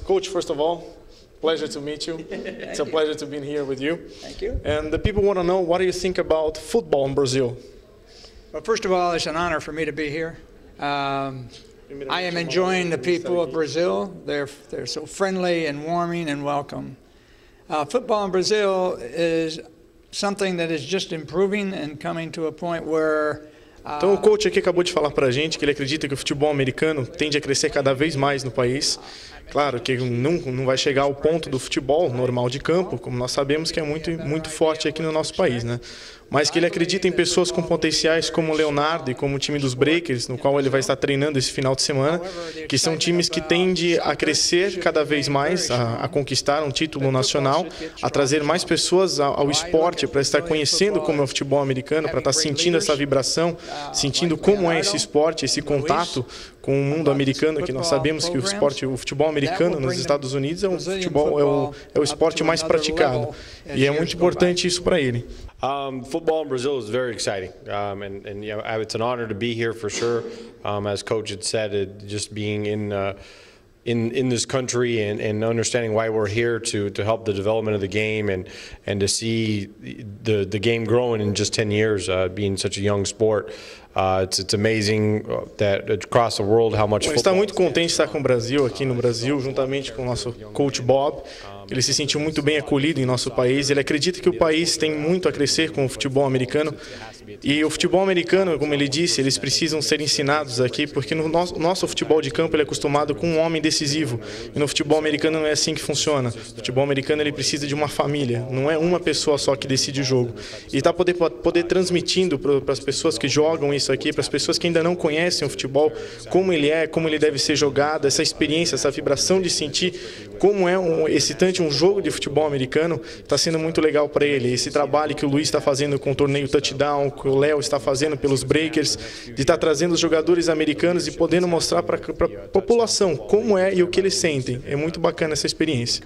Coach, first of all, pleasure to meet you. It's a pleasure to be here with you. Thank you. And the people want to know, what do you think about football in Brazil? Well, first of all, it's an honor for me to be here. I am enjoying the people of Brazil. They're so friendly and warming and welcome. Football in Brazil is something that is just improving and coming to a point where Então o coach aqui acabou de falar pra gente que ele acredita que o futebol americano tende a crescer cada vez mais no país. Claro que não vai chegar ao ponto do futebol normal de campo, como nós sabemos que é muito forte aqui no nosso país, né? Mas que ele acredita em pessoas com potenciais como o Leonardo e como o time dos Breakers, no qual ele vai estar treinando esse final de semana, que são times que tendem a crescer cada vez mais, a conquistar um título nacional, a trazer mais pessoas ao esporte, para estar conhecendo como é o futebol americano, para estar sentindo essa vibração, sentindo como é esse esporte, esse contato com o mundo americano, que nós sabemos que o futebol americano nos Estados Unidos é o esporte mais praticado, e é muito importante isso para ele. Football in Brazil is very exciting, and you know, it's an honor to be here for sure. As Coach had said, just being in this country and understanding why we're here to help the development of the game and to see the game growing in just 10 years, being such a young sport. It's amazing that across the world how much. Está muito contente de estar com o Brasil, aqui no Brasil, juntamente com o nosso coach Bob. Ele se sentiu muito bem acolhido em nosso país. Ele acredita que o país tem muito a crescer com o futebol americano. E o futebol americano, como ele disse, eles precisam ser ensinados aqui, porque no nosso futebol de campo ele é acostumado com um homem decisivo. E no futebol americano não é assim que funciona. O futebol americano ele precisa de uma família, não é uma pessoa só que decide o jogo. E está poder transmitindo para as pessoas que jogam isso aqui, para as pessoas que ainda não conhecem o futebol, como ele deve ser jogado, essa experiência, essa vibração de sentir como é excitante um jogo de futebol americano, está sendo muito legal para ele. Esse trabalho que o Luiz está fazendo com o torneio Touchdown, que o Léo está fazendo pelos Breakers, de estar trazendo os jogadores americanos e podendo mostrar para a população como é e o que eles sentem. É muito bacana essa experiência.